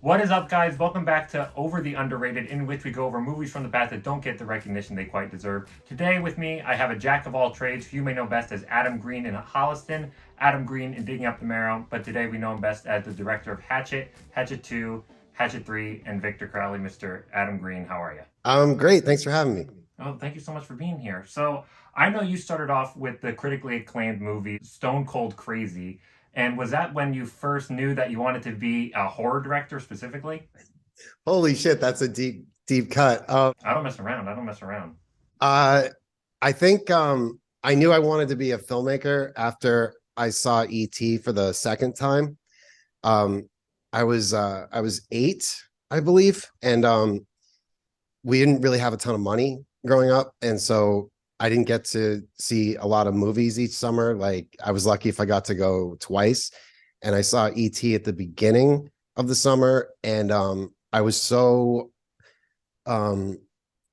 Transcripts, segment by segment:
What is up, guys? Welcome back to Over the Underrated, in which we go over movies from the past that don't get the recognition they quite deserve. Today, with me, I have a jack of all trades who you may know best as Adam Green in Holliston, Adam Green in Digging Up the Marrow, but today we know him best as the director of Hatchet, Hatchet 2, Hatchet 3, and Victor Crowley. Mr. Adam Green, how are you? Great. Thanks for having me. Oh, thank you so much for being here. So, I know you started off with the critically acclaimed movie Stone Cold Crazy. And was that when you first knew that you wanted to be a horror director specifically? Holy shit, that's a deep cut. I don't mess around. I don't mess around. Uh, I think I knew I wanted to be a filmmaker after I saw E.T. for the second time. Um, I was 8, I believe, and we didn't really have a ton of money growing up, and so I didn't get to see a lot of movies each summer. Like I was lucky if I got to go twice, and I saw E.T. at the beginning of the summer, and I was so um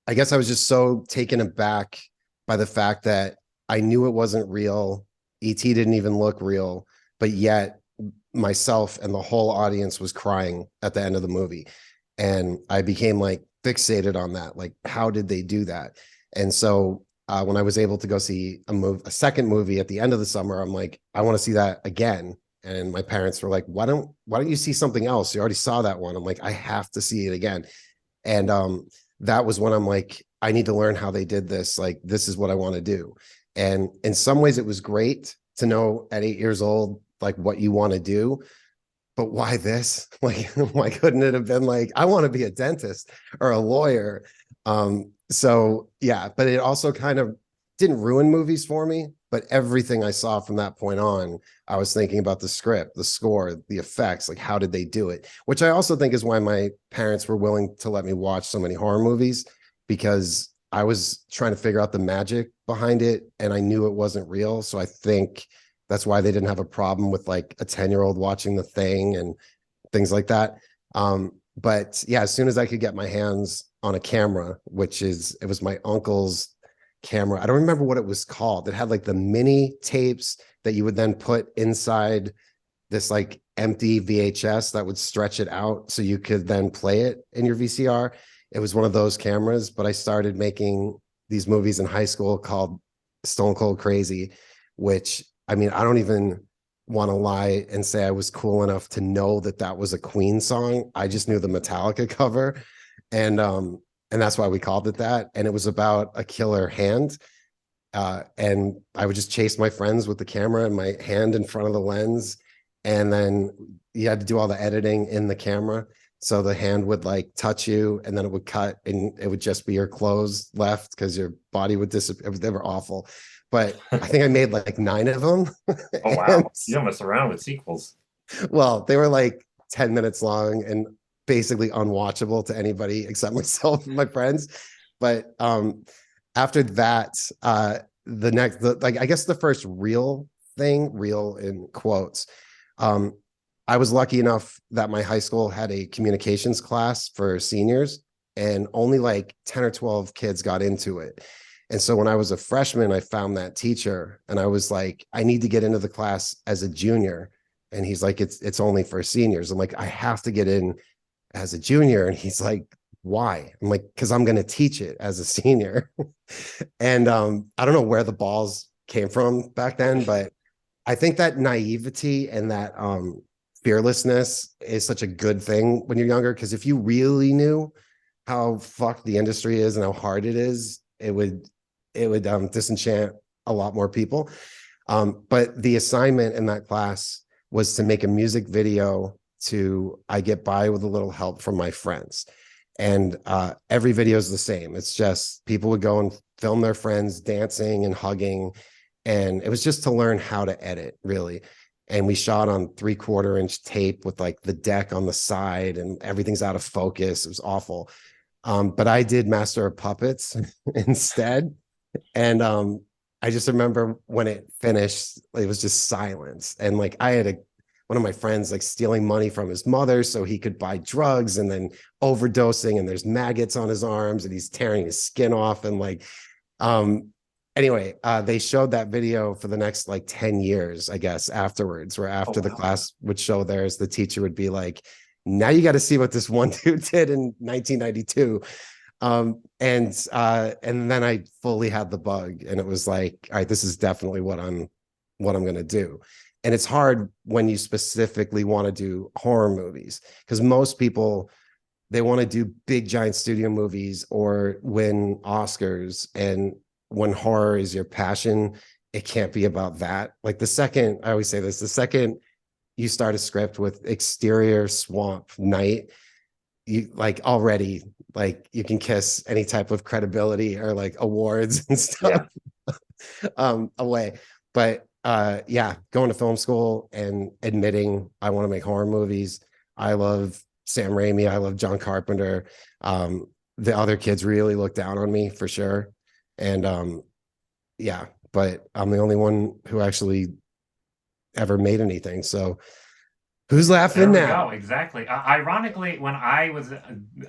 I guess I was just so taken aback by the fact that I knew it wasn't real. ET didn't even look real, but yet myself and the whole audience was crying at the end of the movie. And I became like fixated on that. Like, how did they do that? And so when I was able to go see a second movie at the end of the summer, I'm like, I want to see that again. And my parents were like, why don't you see something else? You already saw that one. I'm like, I have to see it again. And that was when I'm like, I need to learn how they did this. Like, this is what I want to do. And in some ways, it was great to know at 8 years old, like what you want to do. But why this? Like, why couldn't it have been like, I want to be a dentist or a lawyer? So yeah, but it also kind of didn't ruin movies for me. But everything I saw from that point on, I was thinking about the script, the score, the effects, like how did they do it? Which I also think is why my parents were willing to let me watch so many horror movies, because I was trying to figure out the magic behind it and I knew it wasn't real. So I think that's why they didn't have a problem with like a 10-year-old watching The Thing and things like that. But yeah, as soon as I could get my hands on a camera, it was my uncle's camera. I don't remember what it was called. It had like the mini tapes that you would then put inside this like empty VHS that would stretch it out so you could then play it in your VCR. It was one of those cameras, but I started making these movies in high school called Stone Cold Crazy, which I mean, I don't even want to lie and say I was cool enough to know that that was a Queen song. I just knew the Metallica cover, and that's why we called it that. And it was about a killer hand. And I would just chase my friends with the camera and my hand in front of the lens. And then you had to do all the editing in the camera. So the hand would like touch you and then it would cut and it would just be your clothes left because your body would disappear. They were awful. But I think I made like 9 of them. Oh And wow, you don't mess around with sequels. well, they were like 10 minutes long and basically unwatchable to anybody except myself and my friends. But after that, like I guess the first real thing, real in quotes, um, I was lucky enough that my high school had a communications class for seniors, and only like 10 or 12 kids got into it. And so when I was a freshman, I found that teacher and I was like, I need to get into the class as a junior. And he's like, it's only for seniors. I'm like, I have to get in as a junior. And he's like, why? I'm like, because I'm going to teach it as a senior. And I don't know where the balls came from back then, but I think that naivety and that fearlessness is such a good thing when you're younger. Because if you really knew how fucked the industry is and how hard it is, it would disenchant a lot more people. But the assignment in that class was to make a music video to I Get By with a Little Help from My Friends. And every video is the same. It's just people would go and film their friends dancing and hugging. And it was just to learn how to edit, really. And we shot on 3/4 inch tape with like the deck on the side and everything's out of focus. It was awful. But I did Master of Puppets instead. And I just remember when it finished, it was just silence. And like I had one of my friends like stealing money from his mother so he could buy drugs and then overdosing, and there's maggots on his arms and he's tearing his skin off. And like um anyway, they showed that video for the next like 10 years, I guess, afterwards, where Oh after the wow. class would show theirs, the teacher would be like, Now you got to see what this one dude did in 1992. And then I fully had the bug, and it was like, all right, this is definitely what I'm going to do. And it's hard when you specifically want to do horror movies, because most people, they want to do big giant studio movies or win Oscars. And when horror is your passion, it can't be about that. Like the second, I always say this, the second you start a script with exterior swamp night, you like already, like you can kiss any type of credibility or like awards and stuff away. But yeah, going to film school and admitting I want to make horror movies. I love Sam Raimi, I love John Carpenter. The other kids really look down on me for sure. And yeah, but I'm the only one who actually ever made anything. So who's laughing There we now? go. Exactly. Ironically, when I was,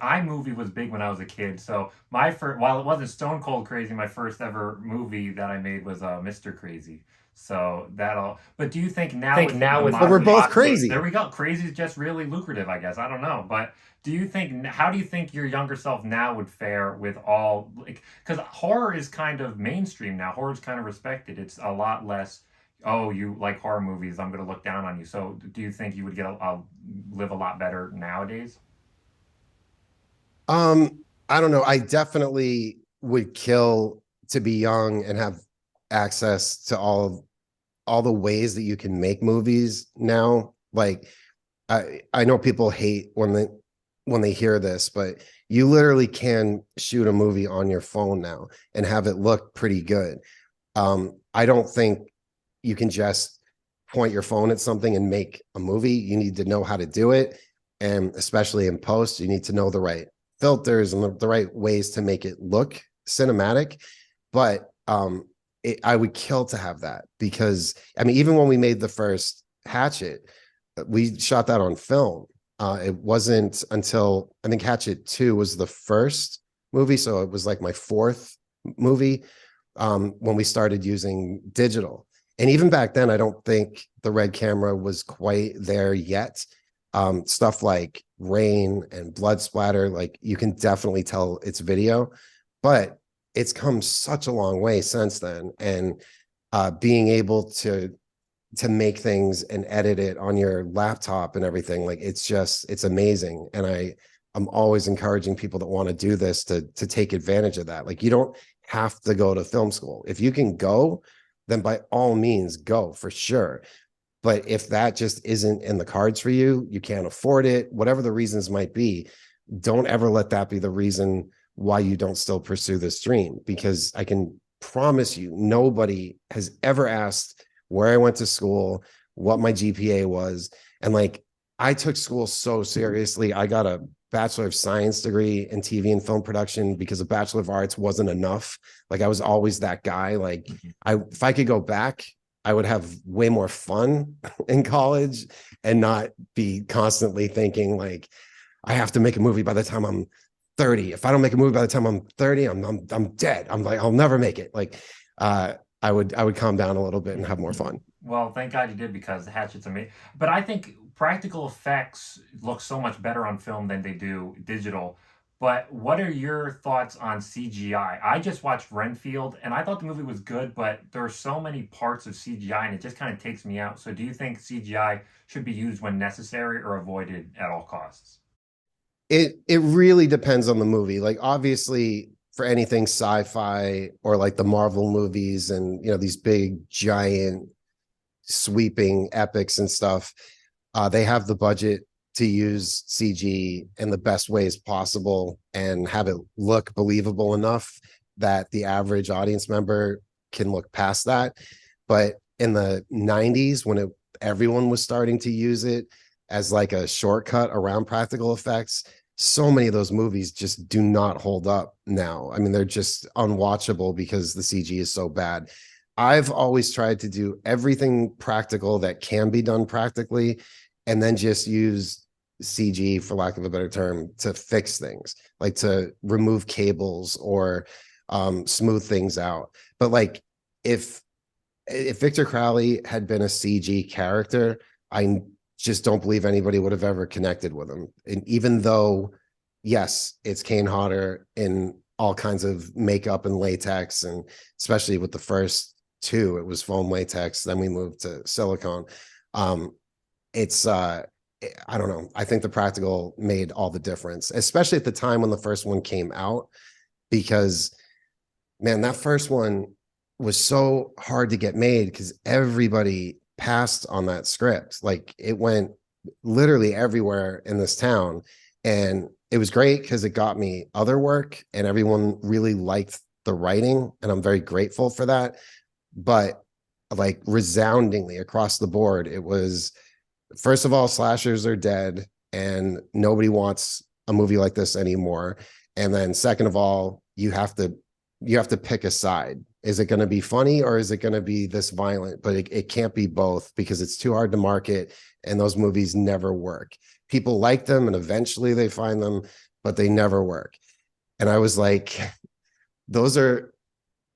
iMovie was big when I was a kid. So my first, while it wasn't Stone Cold Crazy, my first ever movie that I made was Mr. Crazy. So that'll. But do you think now Think with now the with But we're modern, both there crazy. we go. Crazy is just really lucrative, I guess. I don't know, but do you think? How do you think your younger self now would fare with all like? Because horror is kind of mainstream now. Horror is kind of respected. It's a lot less, oh, you like horror movies, I'm going to look down on you. So do you think you would live a lot better nowadays? I don't know. I definitely would kill to be young and have access to all the ways that you can make movies now. Like I know people hate when they hear this, but you literally can shoot a movie on your phone now and have it look pretty good. I don't think you can just point your phone at something and make a movie. You need to know how to do it. And especially in post, you need to know the right filters and the right ways to make it look cinematic. But I would kill to have that, because I mean, even when we made the first Hatchet, we shot that on film. It wasn't until I think Hatchet 2 was the first movie. So it was like my fourth movie when we started using digital. And even back then, I don't think the red camera was quite there yet. Stuff like rain and blood splatter, like you can definitely tell it's video, but it's come such a long way since then. And being able to make things and edit it on your laptop and everything, like it's amazing. And I'm always encouraging people that want to do this to take advantage of that. Like you don't have to go to film school. If you can go, then by all means go for sure. But if that just isn't in the cards for you, you can't afford it, whatever the reasons might be, don't ever let that be the reason why you don't still pursue this dream. Because I can promise you, nobody has ever asked where I went to school, what my GPA was. And like, I took school so seriously. I got a Bachelor of Science degree in TV and film production because a Bachelor of Arts wasn't enough. Like I was always that guy. Like if I could go back, I would have way more fun in college and not be constantly thinking like I have to make a movie by the time I'm 30. If I don't make a movie by the time I'm 30, I'm dead. I'm like, I'll never make it. Like I would calm down a little bit and have more fun. Well, thank God you did, because the Hatchet's amazing. But I think practical effects look so much better on film than they do digital. But what are your thoughts on CGI? I just watched Renfield and I thought the movie was good, but there are so many parts of CGI and it just kind of takes me out. So do you think CGI should be used when necessary or avoided at all costs? It really depends on the movie. Like obviously for anything sci-fi or like the Marvel movies and these big giant sweeping epics and stuff, they have the budget to use CG in the best ways possible and have it look believable enough that the average audience member can look past that. But in the 90s, when everyone was starting to use it as like a shortcut around practical effects, so many of those movies just do not hold up now. I mean, they're just unwatchable because the CG is so bad. I've always tried to do everything practical that can be done practically, and then just use CG, for lack of a better term, to fix things, like to remove cables or smooth things out. But like if Victor Crowley had been a CG character, I just don't believe anybody would have ever connected with him. And even though, yes, it's Kane Hodder in all kinds of makeup and latex, and especially with the first two, it was foam latex. Then we moved to silicone. It's I don't know. I think the practical made all the difference, especially at the time when the first one came out, because man, that first one was so hard to get made because everybody passed on that script. Like it went literally everywhere in this town. And it was great because it got me other work and everyone really liked the writing. And I'm very grateful for that. But like resoundingly across the board, it was, first of all, slashers are dead and nobody wants a movie like this anymore. And then second of all, you have to pick a side. Is it going to be funny or is it going to be this violent? But it can't be both because it's too hard to market and those movies never work. People like them and eventually they find them, but they never work. And I was like, those are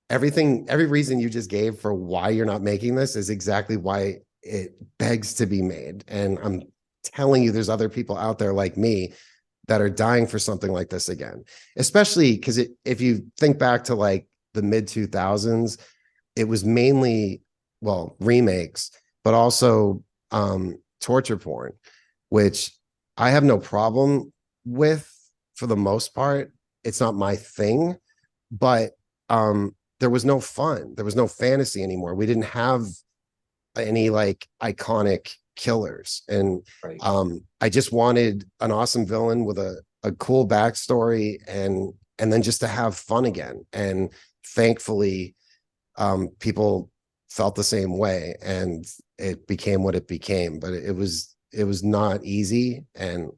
everything, every reason you just gave for why you're not making this is exactly why it begs to be made. And I'm telling you, there's other people out there like me that are dying for something like this again, especially because if you think back to like the mid 2000s, it was mainly, well, remakes, but also torture porn, which I have no problem with for the most part. It's not my thing, but there was no fun. There was no fantasy anymore. We didn't have any like iconic killers. And Right. I just wanted an awesome villain with a cool backstory and then just to have fun again. And thankfully, people felt the same way and it became what it became. But it was not easy. And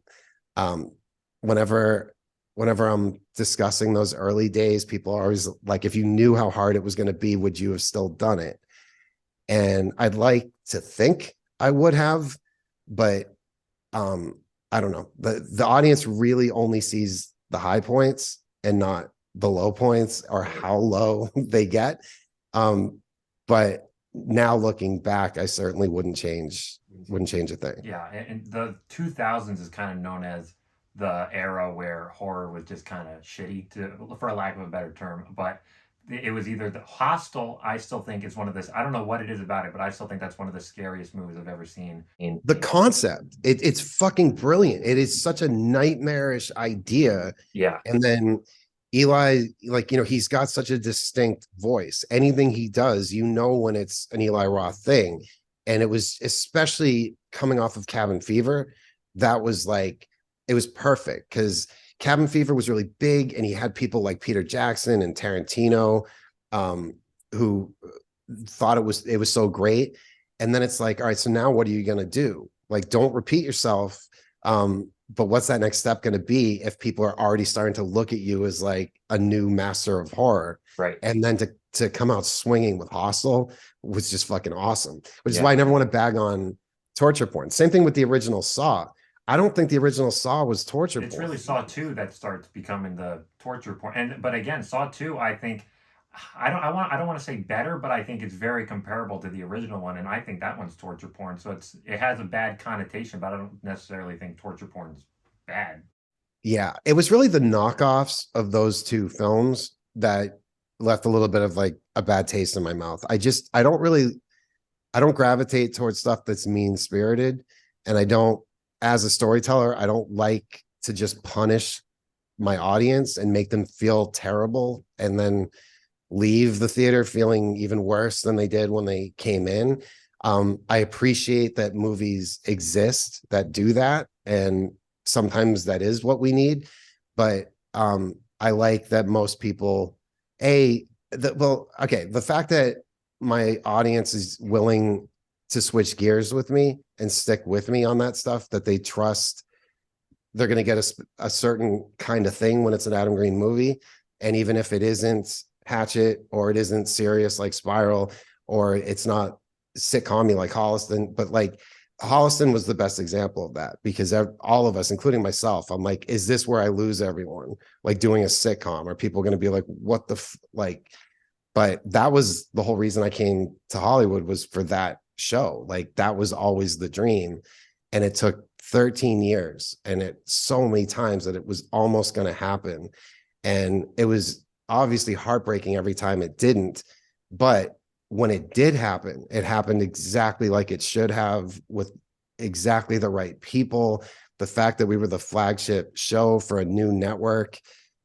whenever I'm discussing those early days, people are always like, if you knew how hard it was going to be, would you have still done it? And I'd like to think I would have, but I don't know. The audience really only sees the high points and not the low points or how low they get. But now looking back, I certainly wouldn't change a thing. Yeah, and the 2000s is kind of known as the era where horror was just kind of shitty, for a lack of a better term. But it was either the Hostel. I still think is one of this. I don't know what it is about it, but I still think that's one of the scariest movies I've ever seen. The concept, it's fucking brilliant. It is such a nightmarish idea. Yeah, And then Eli, like, he's got such a distinct voice. Anything he does, when it's an Eli Roth thing. And it was especially coming off of Cabin Fever. That was like, it was perfect because Cabin Fever was really big and he had people like Peter Jackson and Tarantino who thought it was so great. And then it's like, all right, so now what are you going to do? Like, don't repeat yourself. But what's that next step going to be if people are already starting to look at you as like a new master of horror? right. And then to come out swinging with Hostel was just fucking awesome, which is why I never want to bag on torture porn. Same thing with the original Saw. I don't think the original Saw was torture porn. It's really Saw 2 that starts becoming the torture porn. But again, Saw 2, I think I don't want to say better, but I think it's very comparable to the original one, and I think that one's torture porn. So it has a bad connotation, but I don't necessarily think torture porn's bad. Yeah, it was really the knockoffs of those two films that left a little bit of like a bad taste in my mouth. I don't gravitate towards stuff that's mean-spirited, and I don't, as a storyteller, I don't like to just punish my audience and make them feel terrible and then leave the theater feeling even worse than they did when they came in. I appreciate that movies exist that do that, and sometimes that is what we need. But I like that most people, the fact that my audience is willing to switch gears with me and stick with me on that stuff, that they trust they're going to get a certain kind of thing when it's an Adam Green movie. And even if it isn't Hatchet or it isn't serious like Spiral, or it's not sitcom-y like Holliston, but like Holliston was the best example of that, because all of us, including myself, I'm like, is this where I lose everyone? Like doing a sitcom, are people going to be like, what the like? But that was the whole reason I came to Hollywood, was for that show. Like that was always the dream. and it took 13 years and it so many times that it was almost going to happen. And it was obviously heartbreaking every time it didn't. But when it did happen, it happened exactly like it should have, with exactly the right people. The fact that we were the flagship show for a new network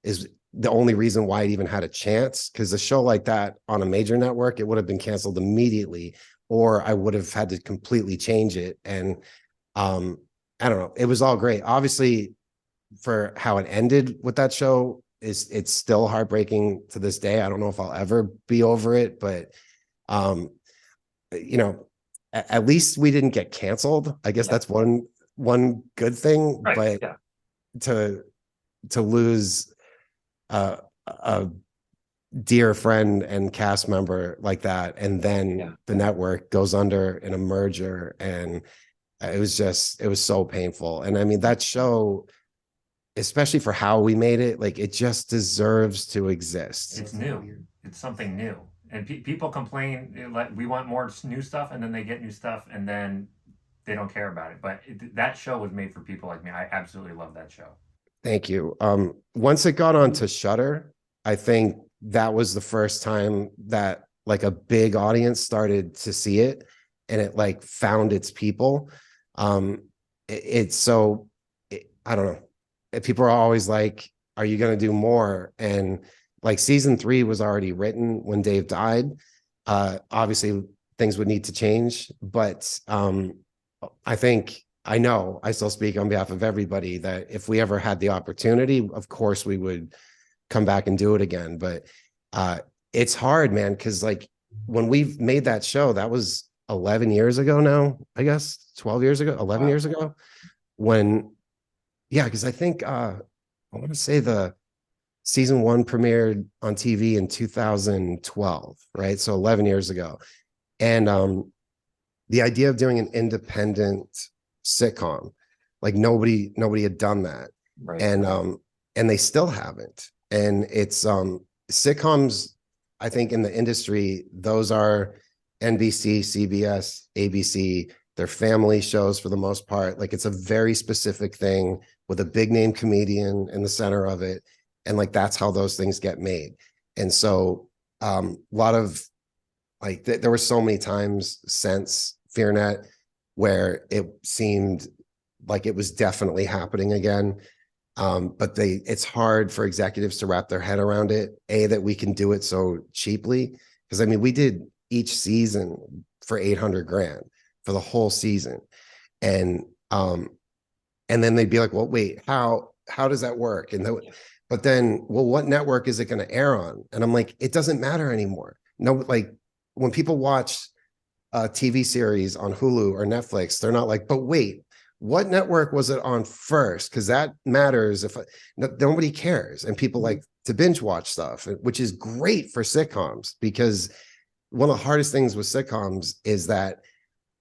is the only reason why it even had a chance, because a show like that on a major network, it would have been canceled immediately, or I would have had to completely change it. And I don't know, it was all great. Obviously, for how it ended with that show, it's still heartbreaking to this day. I don't know if I'll ever be over it, but um, you know, at least we didn't get canceled. I guess that's one good thing. Right. But Yeah. to lose a dear friend and cast member like that, and then the network goes under in a merger, and it was so painful. And I mean, that show, especially for how we made it, like, it just deserves to exist. It's new. It's something new. And people complain like we want more new stuff, and then they get new stuff, and then they don't care about it. But that show was made for people like me. I absolutely love that show. Thank you. Once it got onto Shudder, I think that was the first time that like a big audience started to see it, and it like found its people. It's so I don't know. People are always like, "Are you going to do more?" And like season 3 was already written when Dave died. Obviously, things would need to change, but I know I still speak on behalf of everybody that if we ever had the opportunity, of course we would come back and do it again. But it's hard, man, because like when we made that show, that was 11 years ago now, I guess 12 years ago, 11 years ago. When, yeah, because I think I want to say the season 1 premiered on TV in 2012, right? So 11 years ago. And the idea of doing an independent sitcom, like nobody had done that. Right. And they still haven't. And it's sitcoms, I think in the industry, those are NBC, CBS, ABC, they're family shows for the most part. Like it's a very specific thing with a big name comedian in the center of it. And like that's how those things get made. And so a lot of like there were so many times since FearNet where it seemed like it was definitely happening again. But it's hard for executives to wrap their head around it. That we can do it so cheaply. Because I mean, we did each season for 800 grand for the whole season. And then they'd be like, well, wait, how does that work? But then, well, what network is it going to air on? And I'm like, it doesn't matter anymore. No, like when people watch a TV series on Hulu or Netflix, they're not like, but wait, what network was it on first? Because that matters. Nobody cares. And people like to binge watch stuff, which is great for sitcoms, because one of the hardest things with sitcoms is that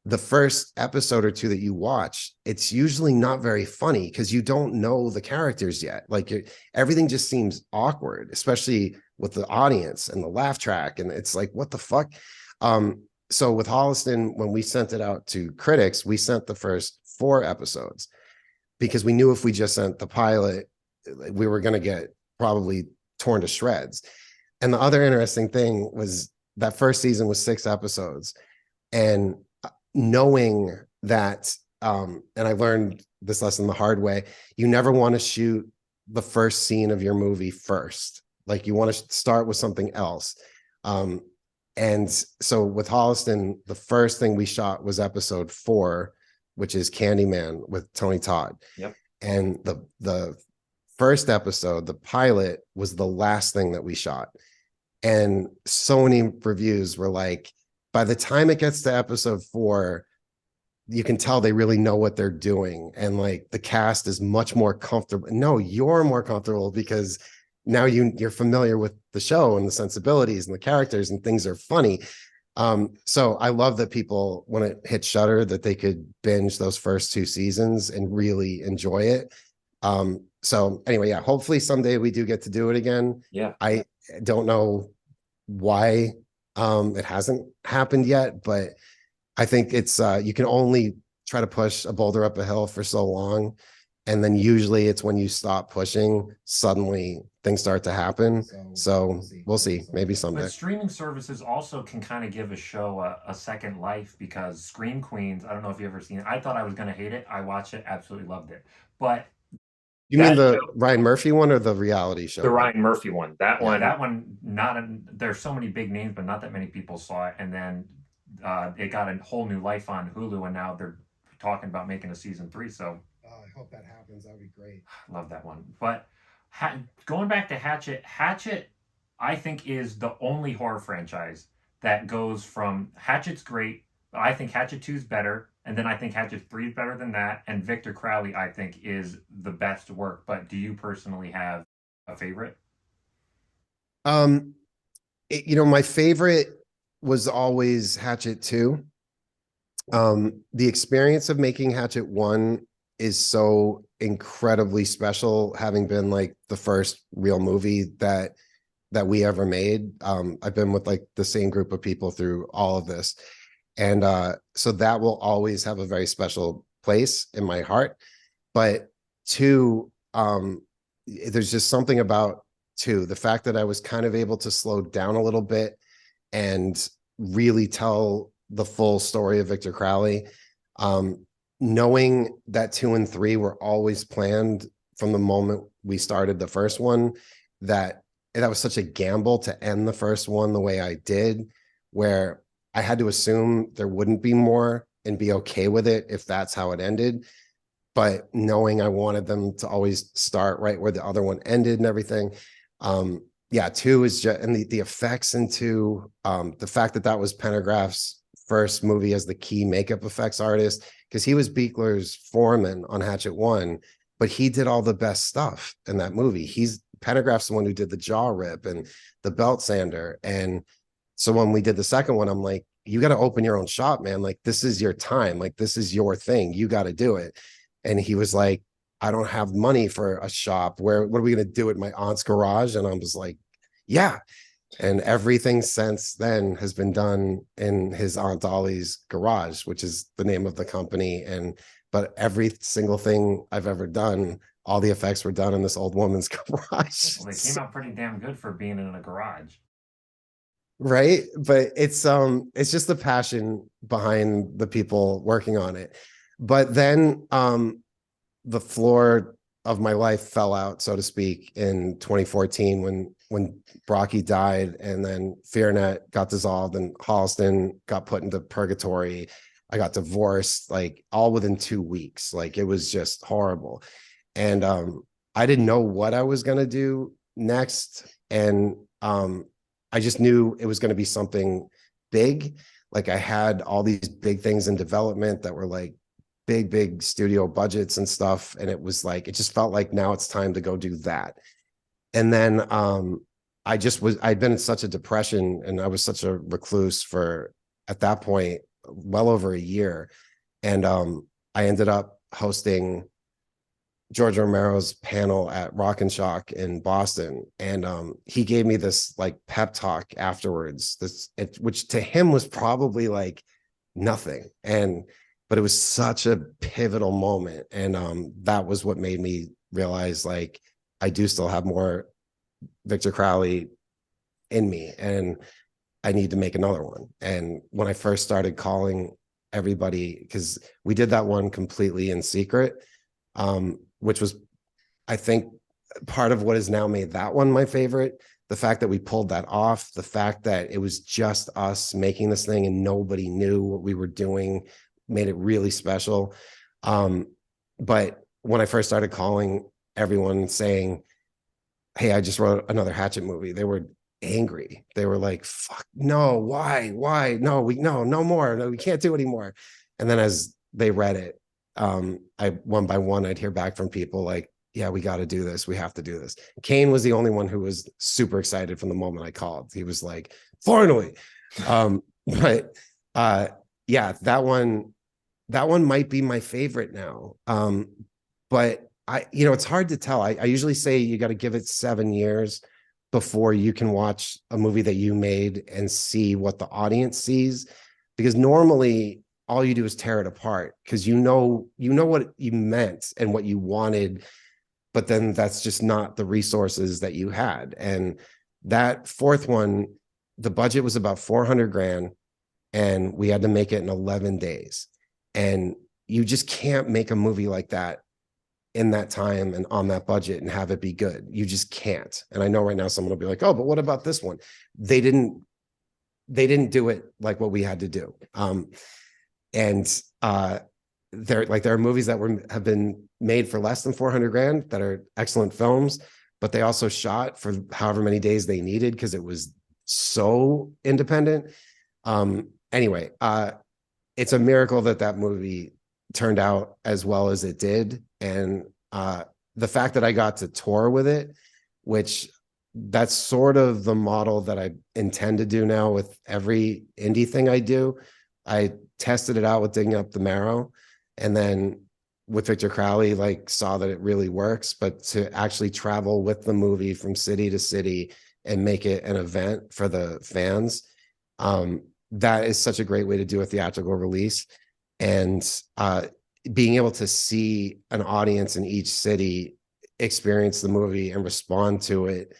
the first episode or two that you watch, it's usually not very funny because you don't know the characters yet. Like everything just seems awkward, especially with the audience and the laugh track. And it's like, what the fuck? So with Holliston, when we sent it out to critics, we sent the first 4 episodes because we knew if we just sent the pilot, we were going to get probably torn to shreds. And the other interesting thing was that first season was 6 episodes. And knowing that, and I learned this lesson the hard way, you never want to shoot the first scene of your movie first. Like you want to start with something else. And so with Holliston, the first thing we shot was episode 4, which is Candyman with Tony Todd. Yep. And the first episode, the pilot, was the last thing that we shot. And so many reviews were like, by the time it gets to episode 4, you can tell they really know what they're doing. And like the cast is much more comfortable. No, you're more comfortable because now you're familiar with the show and the sensibilities and the characters, and things are funny. So I love that people, when it hit Shudder, that they could binge those first 2 seasons and really enjoy it. So anyway, yeah, hopefully someday we do get to do it again. Yeah. I don't know why it hasn't happened yet, but I think it's you can only try to push a boulder up a hill for so long. And then usually it's when you stop pushing, suddenly things start to happen. So we'll see. Maybe someday. But streaming services also can kind of give a show a second life because Scream Queens, I don't know if you've ever seen it. I thought I was going to hate it. I watched it, absolutely loved it. But You mean that the show, Ryan Murphy one or the reality show? the Ryan Murphy one, Yeah. that one, not there's so many big names, but not that many people saw it. And then it got a whole new life on Hulu, and now they're talking about making a season 3. So I hope that happens. That would be great. love that one. But going back to Hatchet, I think is the only horror franchise that goes from Hatchet's great, but I think Hatchet 2 is better, and then I think Hatchet 3 is better than that, and Victor Crowley I think is the best work. But do you personally have a favorite? My favorite was always Hatchet 2. The experience of making Hatchet 1 is so incredibly special, having been like the first real movie that we ever made. I've been with like the same group of people through all of this. And so that will always have a very special place in my heart. But 2, there's just something about 2, the fact that I was kind of able to slow down a little bit and really tell the full story of Victor Crowley. Knowing that 2 and 3 were always planned from the moment we started the first one, that was such a gamble to end the first one the way I did, where I had to assume there wouldn't be more and be okay with it if that's how it ended. But knowing I wanted them to always start right where the other one ended and everything. 2 is just, and the effects into the fact that was Pendergraft's first movie as the key makeup effects artist, because he was Buechler's foreman on Hatchet 1, but he did all the best stuff in that movie. Pendergraft's the one who did the jaw rip and the belt sander. And so when we did the second one, I'm like, you got to open your own shop, man. Like, this is your time. Like, this is your thing. You got to do it. And he was like, I don't have money for a shop. What are we going to do at my aunt's garage? And I was like, yeah. And everything since then has been done in his Aunt Ollie's garage, which is the name of the company. But every single thing I've ever done, all the effects were done in this old woman's garage. Well, they came out pretty damn good for being in a garage. Right. But it's just the passion behind the people working on it. But then the floor of my life fell out, so to speak, in 2014 when Brocky died, and then FearNet got dissolved and Holliston got put into purgatory. I got divorced, like all within 2 weeks. Like, it was just horrible. And I didn't know what I was going to do next. And I just knew it was going to be something big. Like, I had all these big things in development that were like big studio budgets and stuff. And it was like, it just felt like now it's time to go do that. And then I'd been in such a depression, and I was such a recluse for, at that point, well over a year. And I ended up hosting George Romero's panel at Rock and Shock in Boston. And he gave me this like pep talk afterwards, which to him was probably like nothing. But it was such a pivotal moment. And that was what made me realize, like, I do still have more Victor Crowley in me, and I need to make another one. And when I first started calling everybody, because we did that one completely in secret, which was, I think, part of what has now made that one my favorite. The fact that we pulled that off, the fact that it was just us making this thing and nobody knew what we were doing, made it really special. But when I first started calling everyone saying, hey, I just wrote another Hatchet movie, they were angry. They were like, fuck, no, why? No more. No, we can't do anymore. And then as they read it, I one by one, I'd hear back from people like, yeah, we got to do this. We have to do this. Kane was the only one who was super excited from the moment I called. He was like, finally. Yeah, that one might be my favorite now. But it's hard to tell. I usually say you got to give it 7 years before you can watch a movie that you made and see what the audience sees, because normally all you do is tear it apart because you know what you meant and what you wanted, but then that's just not the resources that you had. And that fourth one, the budget was about 400 grand and we had to make it in 11 days. And you just can't make a movie like that in that time and on that budget and have it be good. You just can't. And I know right now someone will be like, oh, but what about this one? They didn't do it like what we had to do. And there are movies that have been made for less than 400 grand that are excellent films, but they also shot for however many days they needed because it was so independent. Anyway, it's a miracle that movie turned out as well as it did. And the fact that I got to tour with it, which that's sort of the model that I intend to do now with every indie thing I do. I tested it out with Digging Up the Marrow, and then with Victor Crowley, like saw that it really works. But to actually travel with the movie from city to city and make it an event for the fans, that is such a great way to do a theatrical release. And being able to see an audience in each city experience the movie and respond to it.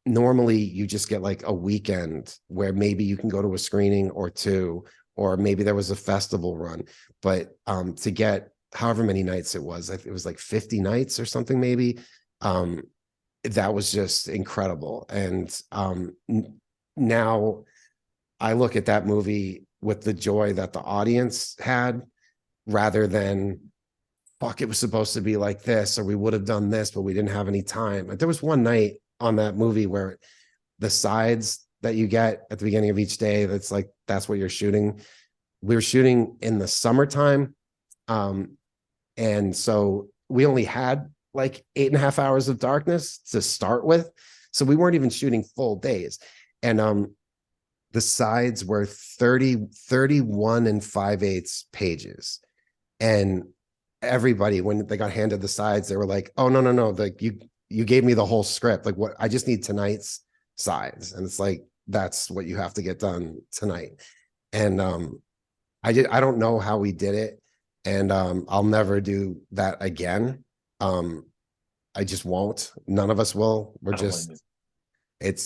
Normally you just get like a weekend where maybe you can go to a screening or two, or maybe there was a festival run, but to get however many nights it was like 50 nights or something, maybe, that was just incredible. And now I look at that movie with the joy that the audience had, rather than, fuck, it was supposed to be like this, or we would have done this, but we didn't have any time. Like, there was one night on that movie where the sides that you get at the beginning of each day, that's what you're shooting. We were shooting in the summertime. And so we only had like 8.5 hours of darkness to start with. So we weren't even shooting full days. And the sides were 31 and 5/8 pages. And everybody, when they got handed the sides, they were like, oh, no, like you gave me the whole script. Like, what? I just need tonight's sides. And it's like, that's what you have to get done tonight. And I don't know how we did it. And I'll never do that again. I just won't. None of us will. We're just, it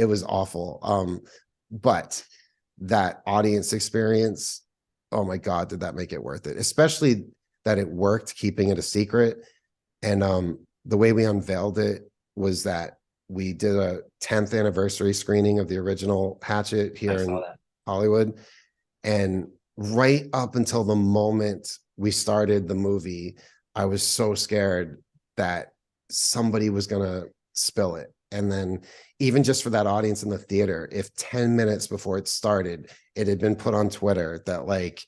was awful. But that audience experience, oh my God, did that make it worth it? Especially that it worked, keeping it a secret. And the way we unveiled it was that we did a 10th anniversary screening of the original Hatchet here in Hollywood. And right up until the moment we started the movie, I was so scared that somebody was going to spill it. And then even just for that audience in the theater, if 10 minutes before it started, it had been put on Twitter that like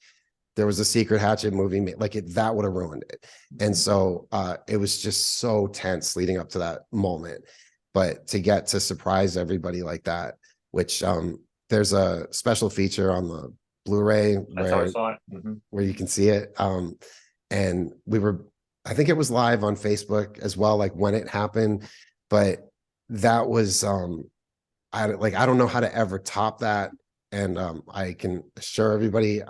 there was a secret Hatchet movie made, like that would have ruined it. And so it was just so tense leading up to that moment. But to get to surprise everybody like that, which there's a special feature on the Blu-ray where you can see it. And I think it was live on Facebook as well, like when it happened. But that was I don't know how to ever top that. And I can assure everybody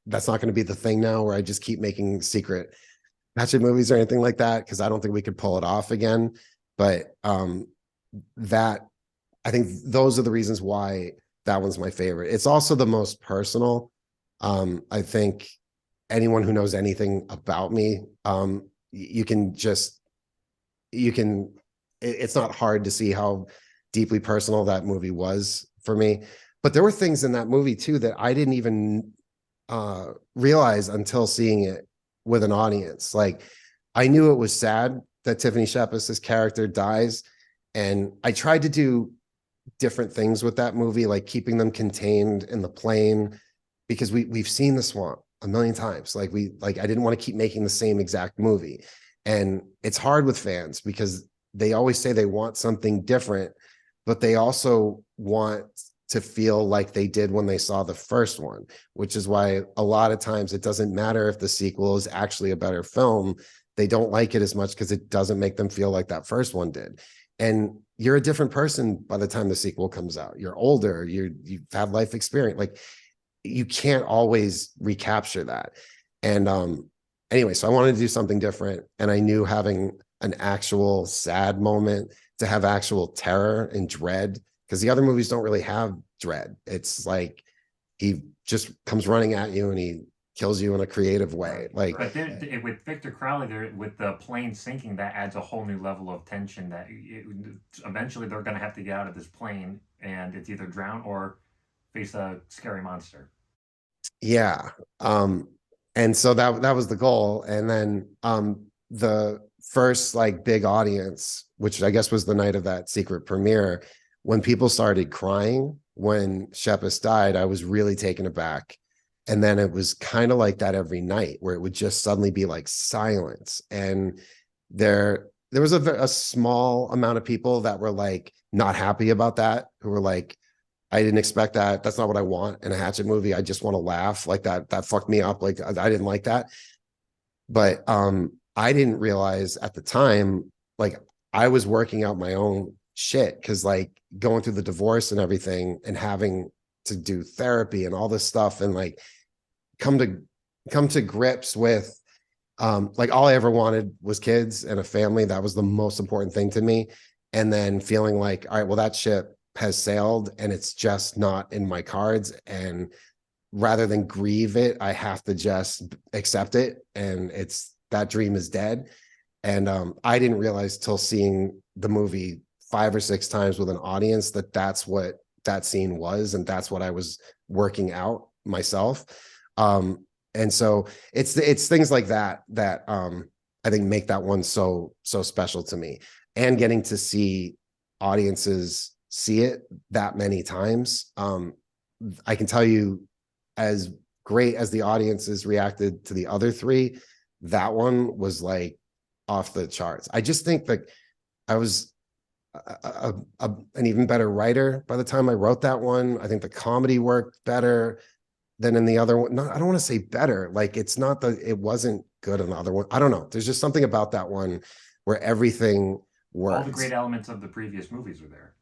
that's not going to be the thing now, where I just keep making secret Hatchet movies or anything like that, because I don't think we could pull it off again. But that, I think those are the reasons why that one's my favorite. It's also the most personal. I think anyone who knows anything about me, it's not hard to see how deeply personal that movie was for me. But there were things in that movie too that I didn't even realize until seeing it with an audience. Like, I knew it was sad that Tiffany Shepard's character dies, and I tried to do different things with that movie, like keeping them contained in the plane, because we've seen the swamp a million times. I didn't want to keep making the same exact movie. And it's hard with fans because they always say they want something different, but they also want to feel like they did when they saw the first one, which is why a lot of times it doesn't matter if the sequel is actually a better film. They don't like it as much because it doesn't make them feel like that first one did. and you're a different person by the time the sequel comes out. You're older, you've had life experience. Like, you can't always recapture that. And anyway, so I wanted to do something different, and I knew having an actual sad moment to have actual terror and dread, because the other movies don't really have dread. It's like he just comes running at you and he kills you in a creative way. Like, But with Victor Crowley, there with the plane sinking, that adds a whole new level of tension. That eventually they're going to have to get out of this plane, and it's either drown or face a scary monster. yeah. And so that was the goal. And then the first like big audience, which I guess was the night of that secret premiere, when people started crying when Shepis died, I was really taken aback. And then it was kind of like that every night, where it would just suddenly be like silence. And there was a small amount of people that were like not happy about that, who were like, I didn't expect that. That's not what I want in a Hatchet movie. I just want to laugh. Like, that fucked me up. Like, I didn't like that. But I didn't realize at the time, like, I was working out my own shit, because like going through the divorce and everything, and having to do therapy and all this stuff, and like come to grips with like, all I ever wanted was kids and a family. That was the most important thing to me. And then feeling like, all right, well, that ship has sailed and it's just not in my cards. And rather than grieve it, I have to just accept it. And it's, that dream is dead. And I didn't realize till seeing the movie 5 or 6 times with an audience that that's what that scene was. And that's what I was working out myself. And so it's things like that I think make that one so special to me. And getting to see audiences see it that many times. I can tell you, as great as the audiences reacted to the other three, that one was like off the charts. I just think that I was an even better writer by the time I wrote that one. I think the comedy worked better than in the other one. No, I don't want to say better. Like, it's not that it wasn't good in the other one. I don't know. There's just something about that one where everything worked. All the great elements of the previous movies were there.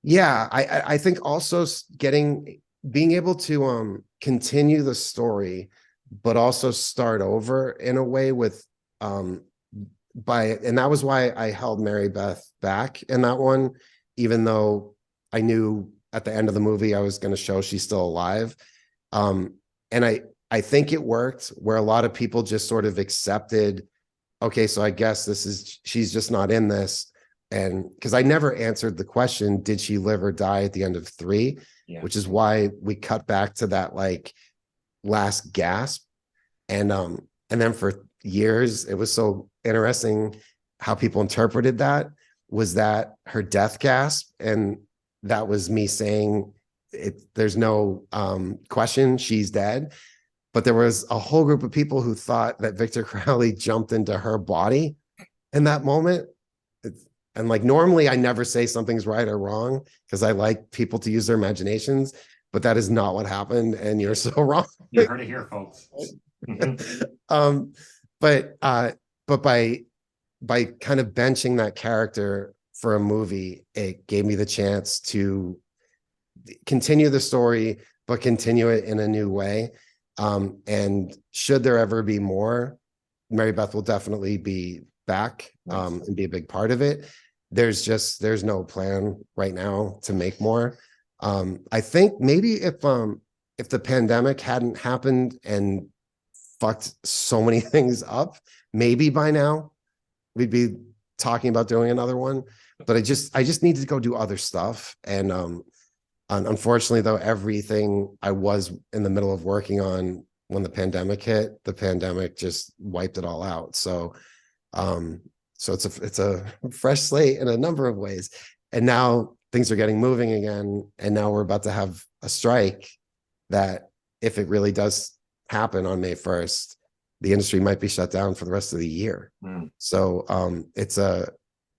Yeah, I think also being able to continue the story, but also start over in a way with and that was why I held Mary Beth back in that one, even though I knew at the end of the movie I was going to show she's still alive. And I think it worked, where a lot of people just sort of accepted, okay, so I guess she's just not in this. And because I never answered the question, did she live or die at the end of 3? Yeah. Which is why we cut back to that like last gasp. And then for years, it was so interesting how people interpreted that. Was that her death gasp? And that was me saying, there's no question, she's dead. But there was a whole group of people who thought that Victor Crowley jumped into her body in that moment. And like, normally I never say something's right or wrong, because I like people to use their imaginations, but that is not what happened. And you're so wrong. You heard it here, folks. But by kind of benching that character for a movie, it gave me the chance to continue the story, but continue it in a new way. And should there ever be more, Mary Beth will definitely be back and be a big part of it. There's no plan right now to make more. I think maybe if the pandemic hadn't happened and fucked so many things up, maybe by now we'd be talking about doing another one. But I just need to go do other stuff. And unfortunately, though, everything I was in the middle of working on when the pandemic hit, the pandemic just wiped it all out. So it's a fresh slate in a number of ways. And now things are getting moving again. And now we're about to have a strike that, if it really does happen on May 1st, the industry might be shut down for the rest of the year. So it's a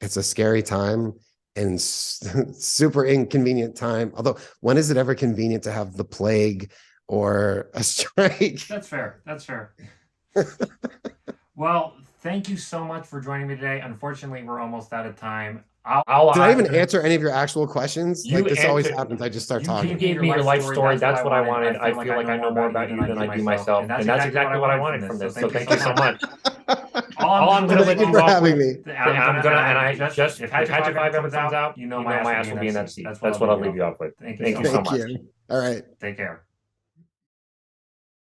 scary time and super inconvenient time. Although, when is it ever convenient to have the plague or a strike? That's fair. Well, thank you so much for joining me today. Unfortunately, we're almost out of time. Did I even answer any of your actual questions? You Like this always answered- happens. I just start You talking. gave me your life story. That's what I wanted. I feel like I know more about you than I do myself. And that's exactly what I wanted from this. So thank you so much. All I'm Well, gonna thank let you you for off having with, me. if Hatchet 5 ever comes out, you know my ass will be in that seat. That's what I'll leave you off with. Thank you so much. Thank you. All right. Take care.